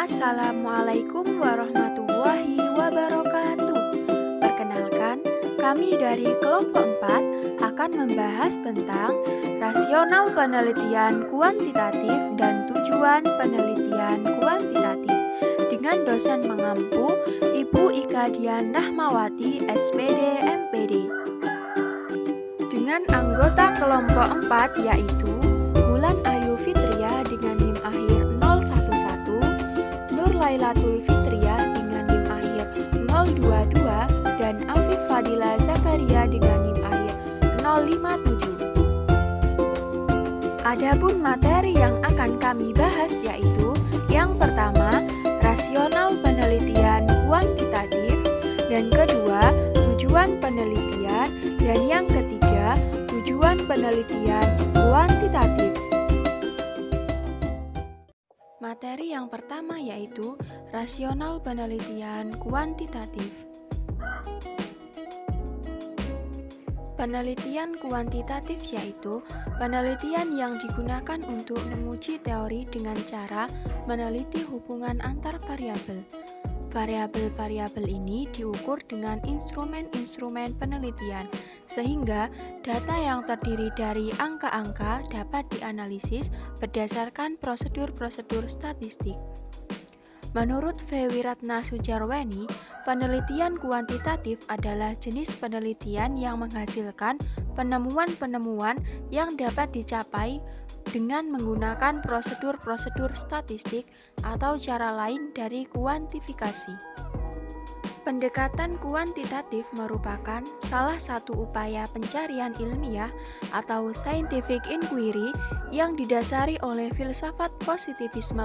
Assalamualaikum warahmatullahi wabarakatuh. Perkenalkan, kami dari kelompok 4 akan membahas tentang rasional penelitian kuantitatif dan tujuan penelitian kuantitatif dengan dosen mengampu Ibu Ika Dian Rahmawati, SPD, MPD. Dengan anggota kelompok 4 yaitu Wulan Ayu Fitria dengan NIM akhir 011, Nur Lailatul Fitria dengan NIM akhir 022, dan Afif Fadila Zakaria dengan NIM akhir 057. Adapun materi yang akan kami bahas yaitu yang pertama, rasional penelitian kuantitatif, dan kedua, tujuan penelitian, dan yang ketiga, tujuan penelitian kuantitatif. Materi yang pertama yaitu rasional penelitian kuantitatif. Penelitian kuantitatif yaitu penelitian yang digunakan untuk menguji teori dengan cara meneliti hubungan antar variabel. Variabel-variabel ini diukur dengan instrumen-instrumen penelitian, sehingga data yang terdiri dari angka-angka dapat dianalisis berdasarkan prosedur-prosedur statistik. Menurut V. Wiratna Sujarweni, penelitian kuantitatif adalah jenis penelitian yang menghasilkan penemuan-penemuan yang dapat dicapai dengan menggunakan prosedur-prosedur statistik atau cara lain dari kuantifikasi. Pendekatan kuantitatif merupakan salah satu upaya pencarian ilmiah atau scientific inquiry yang didasari oleh filsafat positivisme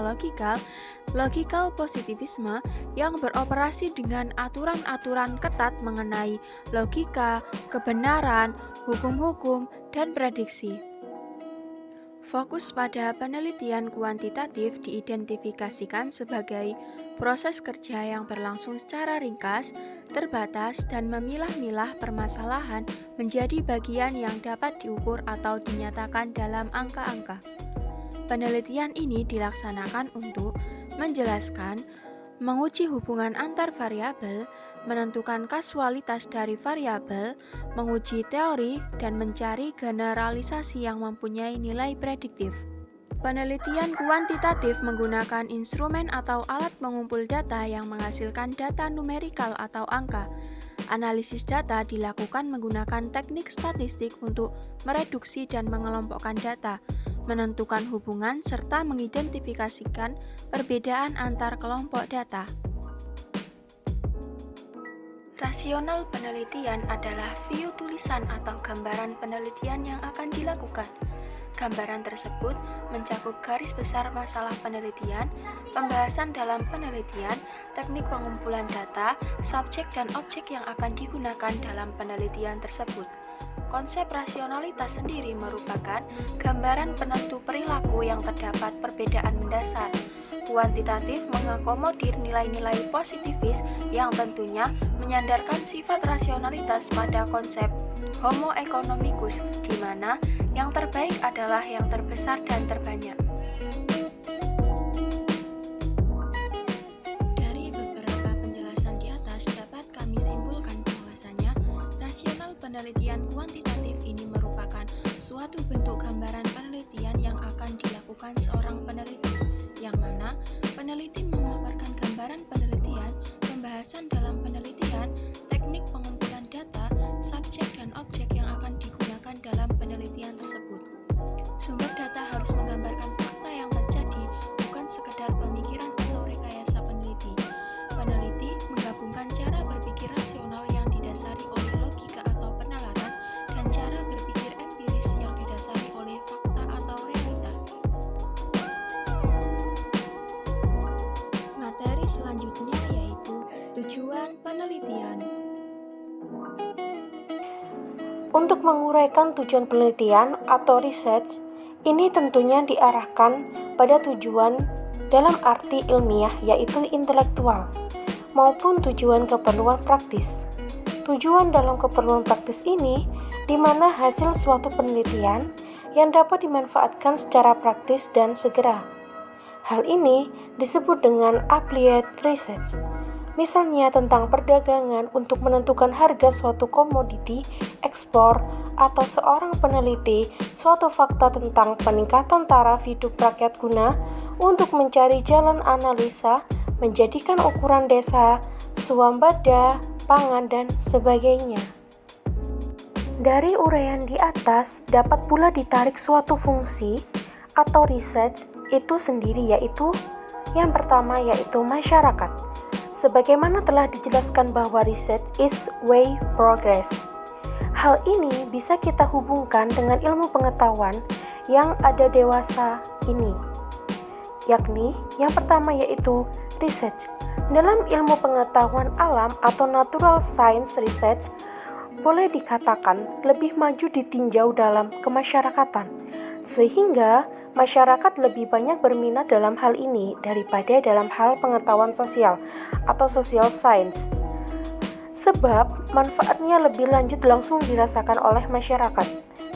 logical positivisme yang beroperasi dengan aturan-aturan ketat mengenai logika, kebenaran, hukum-hukum, dan prediksi. Fokus pada penelitian kuantitatif diidentifikasikan sebagai proses kerja yang berlangsung secara ringkas, terbatas, dan memilah-milah permasalahan menjadi bagian yang dapat diukur atau dinyatakan dalam angka-angka. Penelitian ini dilaksanakan untuk menjelaskan, menguji hubungan antar variabel, menentukan kasualitas dari variabel, menguji teori, dan mencari generalisasi yang mempunyai nilai prediktif. Penelitian kuantitatif menggunakan instrumen atau alat pengumpul data yang menghasilkan data numerikal atau angka. Analisis data dilakukan menggunakan teknik statistik untuk mereduksi dan mengelompokkan data, menentukan hubungan, serta mengidentifikasikan perbedaan antar kelompok data. Rasional penelitian adalah view tulisan atau gambaran penelitian yang akan dilakukan. Gambaran tersebut mencakup garis besar masalah penelitian, pembahasan dalam penelitian, teknik pengumpulan data, subjek dan objek yang akan digunakan dalam penelitian tersebut. Konsep rasionalitas sendiri merupakan gambaran penentu perilaku yang terdapat perbedaan mendasar. Kuantitatif mengakomodir nilai-nilai positivis yang tentunya menyandarkan sifat rasionalitas pada konsep homo economicus, di mana yang terbaik adalah yang terbesar dan terbanyak. Dari beberapa penjelasan di atas dapat kami simpulkan bahwasanya rasional penelitian kuantitatif ini merupakan suatu bentuk gambaran penelitian yang akan dilakukan seorang peneliti, yang mana peneliti memaparkan gambaran penelitian, pembahasan dalam penelitian, teknik pengumpulan data, subjek dan objek yang akan digunakan dalam penelitian tersebut. Sumber data harus menggambarkan fakta yang terjadi, bukan sekedar pemikiran atau rekayasa peneliti. Peneliti menggabungkan cara berpikir rasional yang didasari oleh logika atau penalaran dan cara berpikir empiris yang didasari oleh fakta atau realita. Materi selanjutnya yaitu tujuan penelitian. Untuk menguraikan tujuan penelitian atau research, ini tentunya diarahkan pada tujuan dalam arti ilmiah yaitu intelektual, maupun tujuan keperluan praktis. Tujuan dalam keperluan praktis ini di mana hasil suatu penelitian yang dapat dimanfaatkan secara praktis dan segera. Hal ini disebut dengan applied research. Misalnya tentang perdagangan untuk menentukan harga suatu komoditi ekspor, atau seorang peneliti suatu fakta tentang peningkatan taraf hidup rakyat guna untuk mencari jalan analisa, menjadikan ukuran desa, swasembada, pangan, dan sebagainya. Dari uraian di atas dapat pula ditarik suatu fungsi atau research itu sendiri, yaitu yang pertama yaitu masyarakat. Sebagaimana telah dijelaskan bahwa research is way progress. Hal ini bisa kita hubungkan dengan ilmu pengetahuan yang ada dewasa ini, yakni yang pertama yaitu research. Dalam ilmu pengetahuan alam atau natural science research, boleh dikatakan lebih maju ditinjau dalam kemasyarakatan, sehingga masyarakat lebih banyak berminat dalam hal ini daripada dalam hal pengetahuan sosial atau social science. Sebab manfaatnya lebih lanjut langsung dirasakan oleh masyarakat.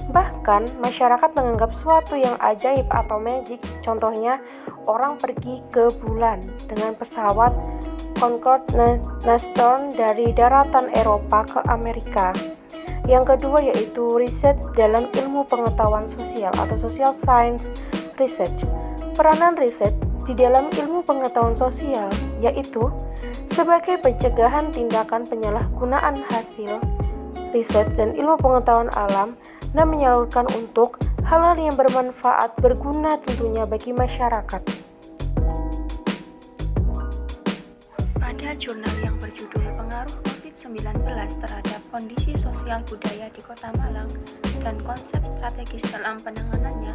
Bahkan masyarakat menganggap suatu yang ajaib atau magic, contohnya orang pergi ke bulan dengan pesawat Concorde Nostrum dari daratan Eropa ke Amerika. Yang kedua yaitu research dalam ilmu pengetahuan sosial atau social science research. Peranan riset di dalam ilmu pengetahuan sosial yaitu sebagai pencegahan tindakan penyalahgunaan hasil riset dan ilmu pengetahuan alam dan menyalurkan untuk hal-hal yang bermanfaat, berguna tentunya bagi masyarakat. Pada jurnal yang berjudul Pengaruh COVID-19 terhadap Kondisi Sosial Budaya di Kota Malang dan Konsep Strategis dalam Penanganannya,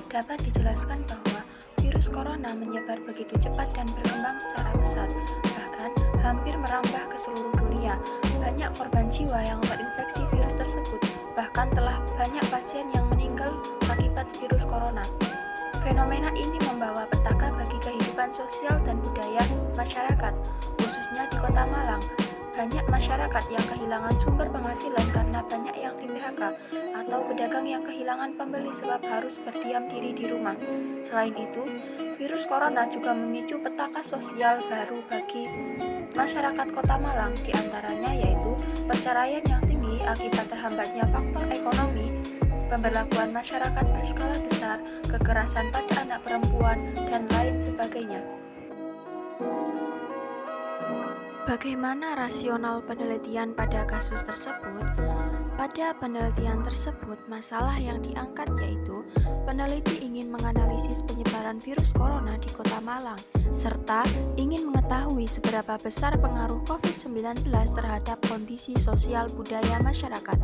dapat dijelaskan bahwa virus corona menyebar begitu cepat dan berkembang secara pesat, bahkan hampir merambah ke seluruh dunia. Banyak korban jiwa yang terinfeksi virus tersebut, bahkan telah banyak pasien yang meninggal akibat virus corona. Fenomena ini membawa petaka bagi kehidupan sosial dan budaya masyarakat, khususnya di Kota Malang. Banyak masyarakat yang kehilangan sumber penghasilan karena banyak yang di PHK, atau pedagang yang kehilangan pembeli sebab harus berdiam diri di rumah. Selain itu, virus corona juga memicu petaka sosial baru bagi masyarakat Kota Malang, diantaranya yaitu perceraian yang tinggi akibat terhambatnya faktor ekonomi, pemberlakuan masyarakat berskala besar, kekerasan pada anak perempuan, dan lain sebagainya. Bagaimana rasional penelitian pada kasus tersebut? Pada penelitian tersebut, masalah yang diangkat yaitu peneliti ingin menganalisis penyebaran virus corona di Kota Malang, serta ingin mengetahui seberapa besar pengaruh COVID-19 terhadap kondisi sosial budaya masyarakat.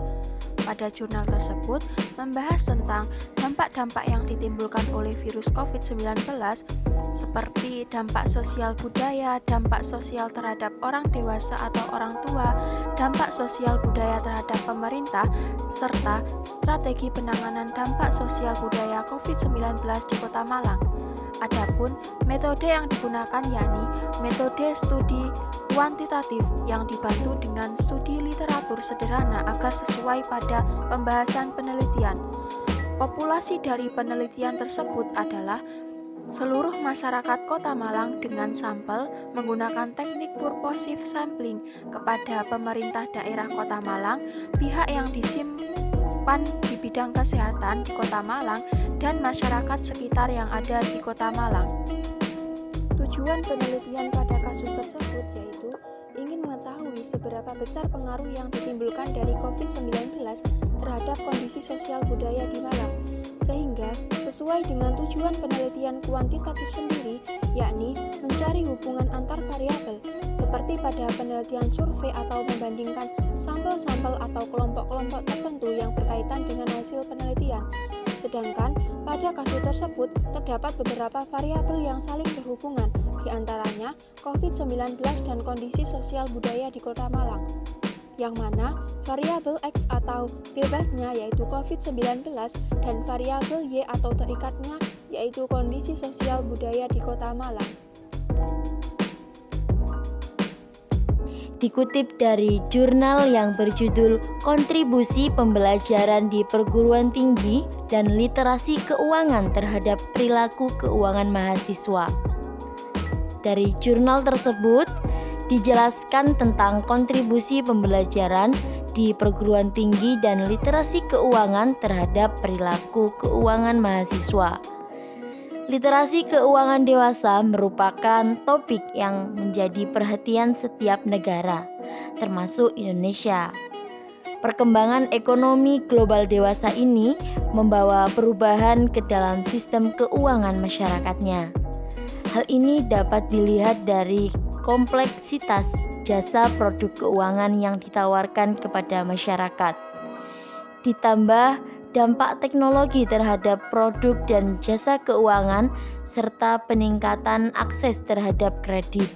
Pada jurnal tersebut membahas tentang dampak-dampak yang ditimbulkan oleh virus COVID-19 seperti dampak sosial budaya, dampak sosial terhadap orang dewasa atau orang tua, dampak sosial budaya terhadap pemerintah, serta strategi penanganan dampak sosial budaya COVID-19 di Kota Malang. Adapun metode yang digunakan yakni metode studi kuantitatif yang dibantu dengan studi literatur sederhana agar sesuai pada pembahasan penelitian. Populasi dari penelitian tersebut adalah seluruh masyarakat Kota Malang dengan sampel menggunakan teknik purposive sampling kepada pemerintah daerah Kota Malang, pihak yang disimpan di bidang kesehatan di Kota Malang, dan masyarakat sekitar yang ada di Kota Malang. Tujuan penelitian pada kasus tersebut yaitu ingin mengetahui seberapa besar pengaruh yang ditimbulkan dari COVID-19 terhadap kondisi sosial budaya di Malang, sehingga sesuai dengan tujuan penelitian kuantitatif sendiri, yakni mencari hubungan antar variabel, seperti pada penelitian survei atau membandingkan sampel-sampel atau kelompok-kelompok tertentu yang berkaitan dengan hasil penelitian. Sedangkan pada kasus tersebut terdapat beberapa variabel yang saling berhubungan, diantaranya COVID-19 dan kondisi sosial budaya di Kota Malang, yang mana variabel X atau bebasnya yaitu COVID-19 dan variabel Y atau terikatnya yaitu kondisi sosial budaya di Kota Malang. Dikutip dari jurnal yang berjudul Kontribusi Pembelajaran di Perguruan Tinggi dan Literasi Keuangan Terhadap Perilaku Keuangan Mahasiswa. Dari jurnal tersebut dijelaskan tentang kontribusi pembelajaran di perguruan tinggi dan literasi keuangan terhadap perilaku keuangan mahasiswa. Literasi keuangan dewasa merupakan topik yang menjadi perhatian setiap negara, termasuk Indonesia. Perkembangan ekonomi global dewasa ini membawa perubahan ke dalam sistem keuangan masyarakatnya. Hal ini dapat dilihat dari kompleksitas jasa produk keuangan yang ditawarkan kepada masyarakat. Ditambah dampak teknologi terhadap produk dan jasa keuangan serta peningkatan akses terhadap kredit.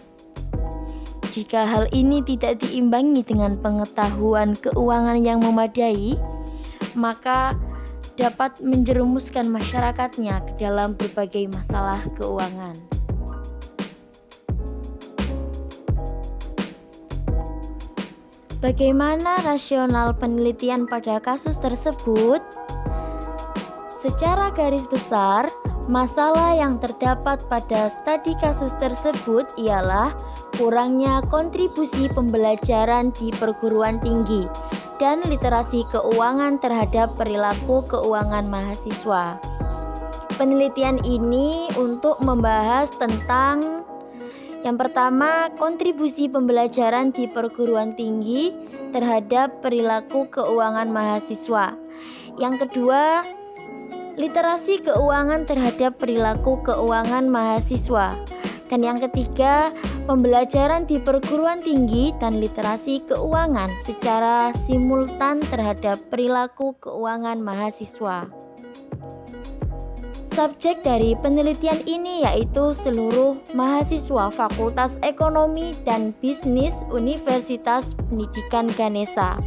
Jika hal ini tidak diimbangi dengan pengetahuan keuangan yang memadai, maka dapat menjerumuskan masyarakatnya ke dalam berbagai masalah keuangan. Bagaimana rasional penelitian pada kasus tersebut? Secara garis besar, masalah yang terdapat pada studi kasus tersebut ialah kurangnya kontribusi pembelajaran di perguruan tinggi dan literasi keuangan terhadap perilaku keuangan mahasiswa. Penelitian ini untuk membahas tentang yang pertama, kontribusi pembelajaran di perguruan tinggi terhadap perilaku keuangan mahasiswa. Yang kedua, literasi keuangan terhadap perilaku keuangan mahasiswa. Dan yang ketiga, pembelajaran di perguruan tinggi dan literasi keuangan secara simultan terhadap perilaku keuangan mahasiswa. Subjek dari penelitian ini yaitu seluruh mahasiswa Fakultas Ekonomi dan Bisnis Universitas Pendidikan Ganesha.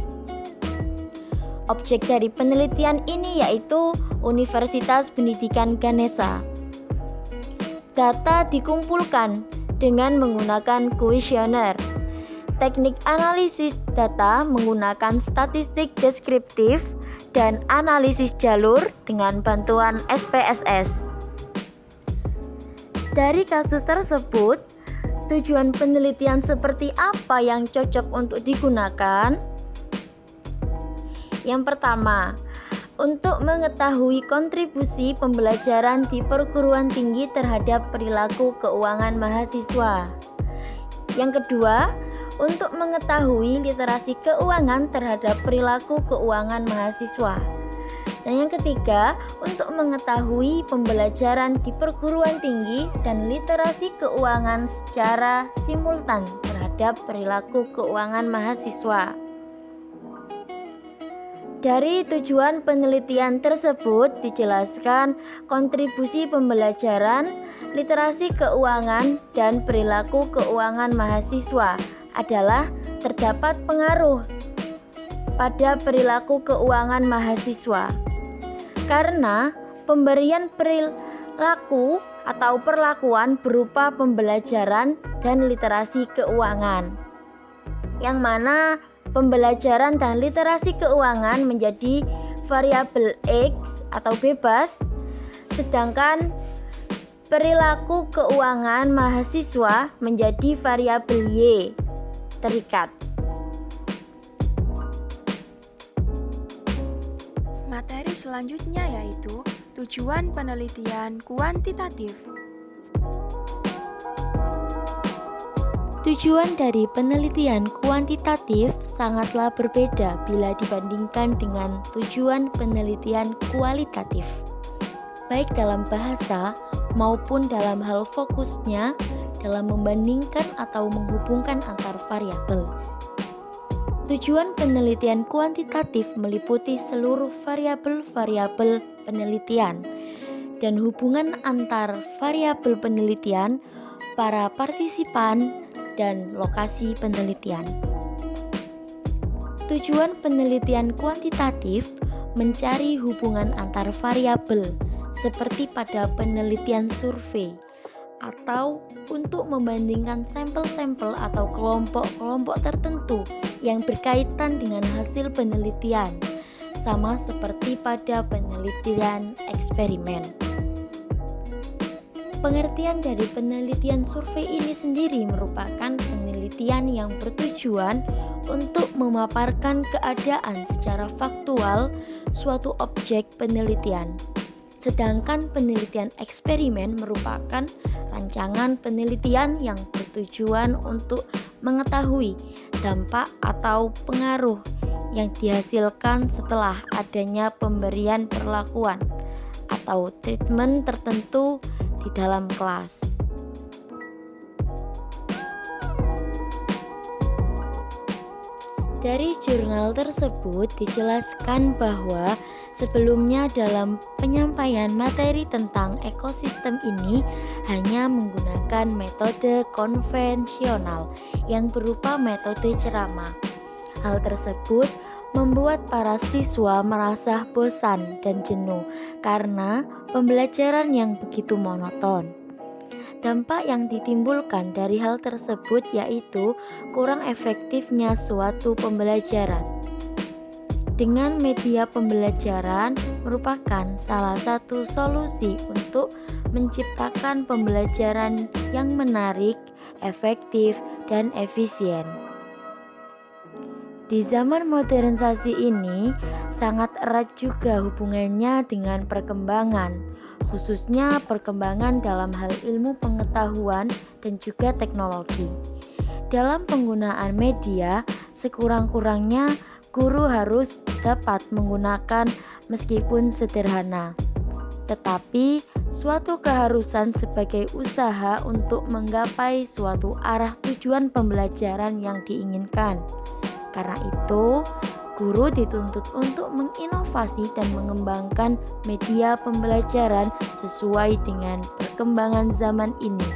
Objek dari penelitian ini yaitu Universitas Pendidikan Ganesha. Data dikumpulkan dengan menggunakan kuesioner. Teknik analisis data menggunakan statistik deskriptif dan analisis jalur dengan bantuan SPSS. Dari kasus tersebut, tujuan penelitian seperti apa yang cocok untuk digunakan? Yang pertama, untuk mengetahui kontribusi pembelajaran di perguruan tinggi terhadap perilaku keuangan mahasiswa. Yang kedua, untuk mengetahui literasi keuangan terhadap perilaku keuangan mahasiswa. Dan yang ketiga, untuk mengetahui pembelajaran di perguruan tinggi dan literasi keuangan secara simultan terhadap perilaku keuangan mahasiswa. Dari tujuan penelitian tersebut dijelaskan kontribusi pembelajaran, literasi keuangan, dan perilaku keuangan mahasiswa adalah terdapat pengaruh pada perilaku keuangan mahasiswa. Karena pemberian perilaku atau perlakuan berupa pembelajaran dan literasi keuangan, yang mana pembelajaran dan literasi keuangan menjadi variabel X atau bebas, sedangkan perilaku keuangan mahasiswa menjadi variabel Y terikat. Materi selanjutnya yaitu tujuan penelitian kuantitatif. Tujuan dari penelitian kuantitatif sangatlah berbeda bila dibandingkan dengan tujuan penelitian kualitatif, baik dalam bahasa maupun dalam hal fokusnya dalam membandingkan atau menghubungkan antar variabel. Tujuan penelitian kuantitatif meliputi seluruh variabel-variabel penelitian dan hubungan antar variabel penelitian, para partisipan, dan lokasi penelitian. Tujuan penelitian kuantitatif mencari hubungan antar variabel seperti pada penelitian survei atau untuk membandingkan sampel-sampel atau kelompok-kelompok tertentu yang berkaitan dengan hasil penelitian, sama seperti pada penelitian eksperimen. Pengertian dari penelitian survei ini sendiri merupakan penelitian yang bertujuan untuk memaparkan keadaan secara faktual suatu objek penelitian. Sedangkan penelitian eksperimen merupakan rancangan penelitian yang bertujuan untuk mengetahui dampak atau pengaruh yang dihasilkan setelah adanya pemberian perlakuan atau treatment tertentu di dalam kelas. Dari jurnal tersebut dijelaskan bahwa sebelumnya dalam penyampaian materi tentang ekosistem ini hanya menggunakan metode konvensional yang berupa metode ceramah. Hal tersebut membuat para siswa merasa bosan dan jenuh karena pembelajaran yang begitu monoton. Dampak yang ditimbulkan dari hal tersebut yaitu kurang efektifnya suatu pembelajaran. Dengan media pembelajaran merupakan salah satu solusi untuk menciptakan pembelajaran yang menarik, efektif, dan efisien. Di zaman modernisasi ini, sangat erat juga hubungannya dengan perkembangan, khususnya perkembangan dalam hal ilmu pengetahuan dan juga teknologi. Dalam penggunaan media, sekurang-kurangnya guru harus dapat menggunakan meskipun sederhana, tetapi suatu keharusan sebagai usaha untuk menggapai suatu arah tujuan pembelajaran yang diinginkan. Karena itu, guru dituntut untuk menginovasi dan mengembangkan media pembelajaran sesuai dengan perkembangan zaman ini.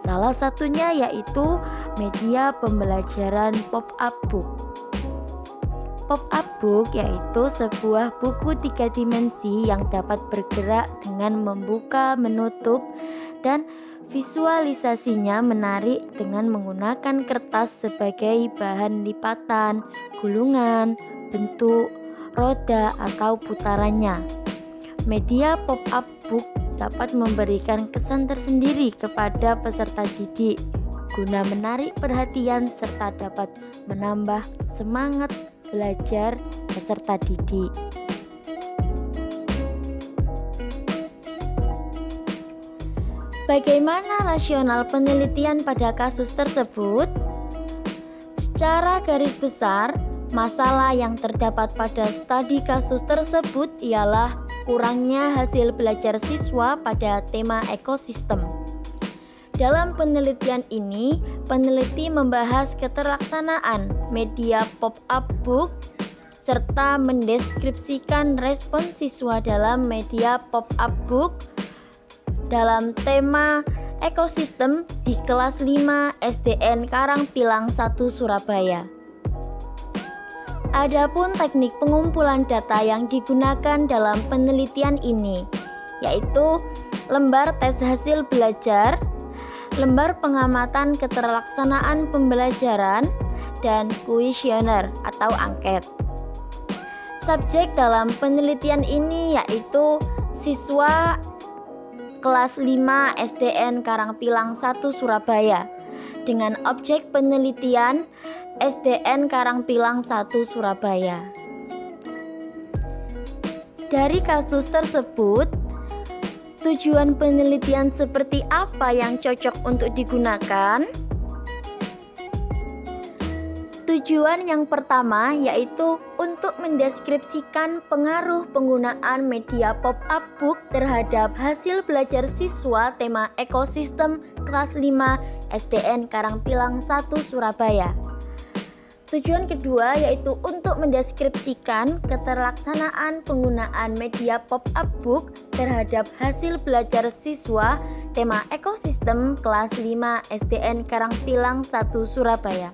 Salah satunya yaitu media pembelajaran pop-up book. Pop-up book yaitu sebuah buku 3 dimensi yang dapat bergerak dengan membuka, menutup, dan visualisasinya menarik dengan menggunakan kertas sebagai bahan lipatan, gulungan, bentuk, roda, atau putarannya. Media pop-up book dapat memberikan kesan tersendiri kepada peserta didik guna menarik perhatian serta dapat menambah semangat belajar peserta didik. Bagaimana rasional penelitian pada kasus tersebut? Secara garis besar, masalah yang terdapat pada studi kasus tersebut ialah kurangnya hasil belajar siswa pada tema ekosistem. Dalam penelitian ini, peneliti membahas keterlaksanaan media pop-up book serta mendeskripsikan respon siswa dalam media pop-up book dalam tema ekosistem di kelas 5 SDN Karangpilang 1 Surabaya. Adapun teknik pengumpulan data yang digunakan dalam penelitian ini yaitu lembar tes hasil belajar, lembar pengamatan keterlaksanaan pembelajaran, dan kuesioner atau angket. Subjek dalam penelitian ini yaitu siswa kelas 5 SDN Karangpilang 1 Surabaya dengan objek penelitian SDN Karangpilang 1 Surabaya. Dari kasus tersebut, tujuan penelitian seperti apa yang cocok untuk digunakan? Tujuan yang pertama yaitu untuk mendeskripsikan pengaruh penggunaan media pop-up book terhadap hasil belajar siswa tema ekosistem kelas 5 SDN Karangpilang 1 Surabaya. Tujuan kedua yaitu untuk mendeskripsikan keterlaksanaan penggunaan media pop-up book terhadap hasil belajar siswa tema ekosistem kelas 5 SDN Karangpilang 1 Surabaya.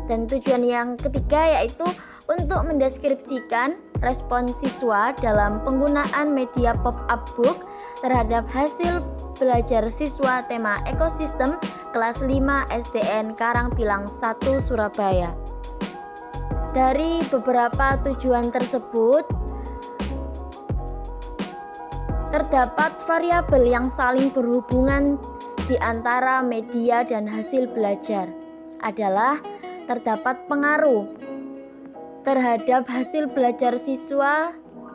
Dan tujuan yang ketiga yaitu untuk mendeskripsikan respon siswa dalam penggunaan media pop-up book terhadap hasil belajar siswa tema ekosistem kelas 5 SDN Karangpilang 1 Surabaya. Dari beberapa tujuan tersebut, terdapat variabel yang saling berhubungan di antara media dan hasil belajar adalah terdapat pengaruh terhadap hasil belajar siswa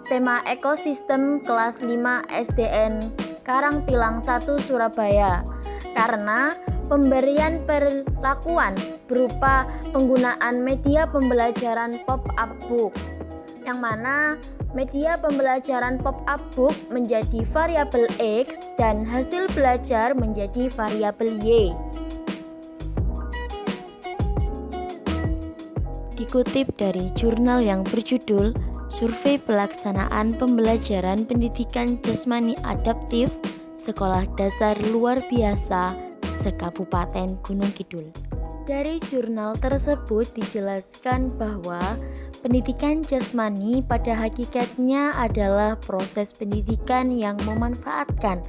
tema ekosistem kelas 5 SDN Karangpilang 1 Surabaya karena pemberian perlakuan berupa penggunaan media pembelajaran pop-up book, yang mana media pembelajaran pop-up book menjadi variabel X dan hasil belajar menjadi variabel Y. Dikutip dari jurnal yang berjudul Survei Pelaksanaan Pembelajaran Pendidikan Jasmani Adaptif Sekolah Dasar Luar Biasa se-Kabupaten Gunung Kidul. Dari jurnal tersebut dijelaskan bahwa pendidikan jasmani pada hakikatnya adalah proses pendidikan yang memanfaatkan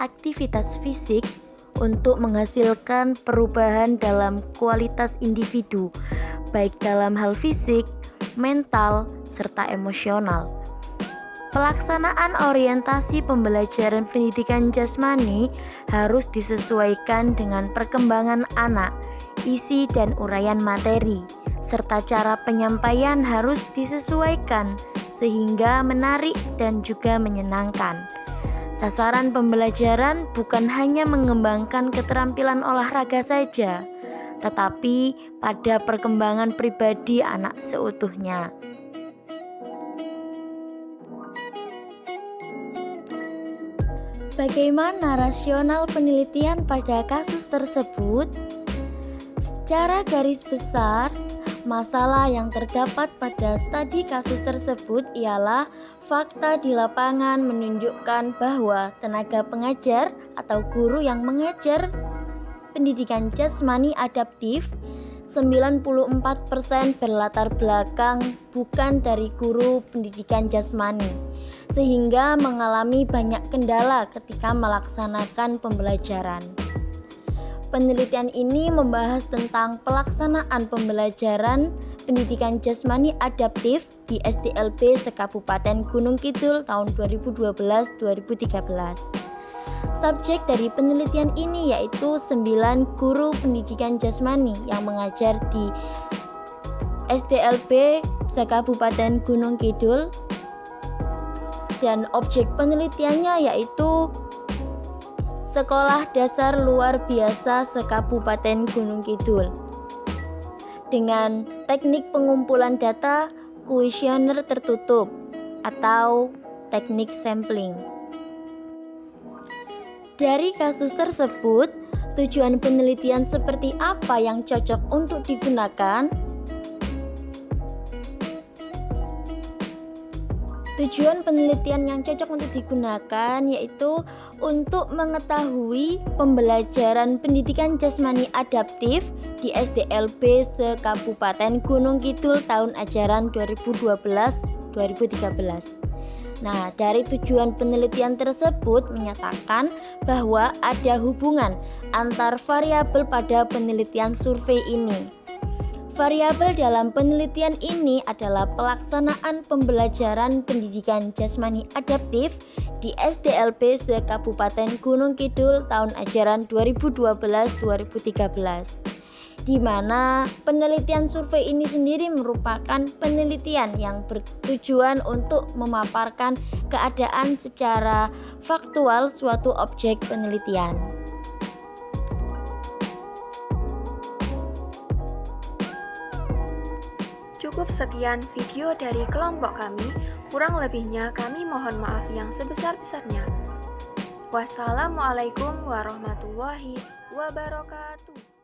aktivitas fisik untuk menghasilkan perubahan dalam kualitas individu, baik dalam hal fisik, mental, serta emosional. Pelaksanaan orientasi pembelajaran pendidikan jasmani harus disesuaikan dengan perkembangan anak, isi dan uraian materi, serta cara penyampaian harus disesuaikan sehingga menarik dan juga menyenangkan. Sasaran pembelajaran bukan hanya mengembangkan keterampilan olahraga saja, tetapi pada perkembangan pribadi anak seutuhnya. Bagaimana rasional penelitian pada kasus tersebut? Secara garis besar, masalah yang terdapat pada studi kasus tersebut ialah fakta di lapangan menunjukkan bahwa tenaga pengajar atau guru yang mengajar pendidikan jasmani adaptif 94% berlatar belakang bukan dari guru pendidikan jasmani, sehingga mengalami banyak kendala ketika melaksanakan pembelajaran. Penelitian ini membahas tentang pelaksanaan pembelajaran pendidikan jasmani adaptif di SDLB se-Kabupaten Gunung Kidul tahun 2012-2013. Subjek dari penelitian ini yaitu 9 guru pendidikan jasmani yang mengajar di SDLB se-Kabupaten Gunung Kidul, dan objek penelitiannya yaitu Sekolah Dasar Luar Biasa se-Kabupaten Gunung Kidul dengan teknik pengumpulan data kuesioner tertutup atau teknik sampling. Dari kasus tersebut, tujuan penelitian seperti apa yang cocok untuk digunakan? Tujuan penelitian yang cocok untuk digunakan yaitu untuk mengetahui pembelajaran pendidikan jasmani adaptif di SDLB se-Kabupaten Gunung Kidul tahun ajaran 2012-2013. Nah, dari tujuan penelitian tersebut menyatakan bahwa ada hubungan antar variabel pada penelitian survei ini. Variabel dalam penelitian ini adalah pelaksanaan pembelajaran pendidikan jasmani adaptif di SDLB se-Kabupaten Gunung Kidul tahun ajaran 2012-2013. Di mana penelitian survei ini sendiri merupakan penelitian yang bertujuan untuk memaparkan keadaan secara faktual suatu objek penelitian. Cukup sekian video dari kelompok kami, kurang lebihnya kami mohon maaf yang sebesar-besarnya. Wassalamualaikum warahmatullahi wabarakatuh.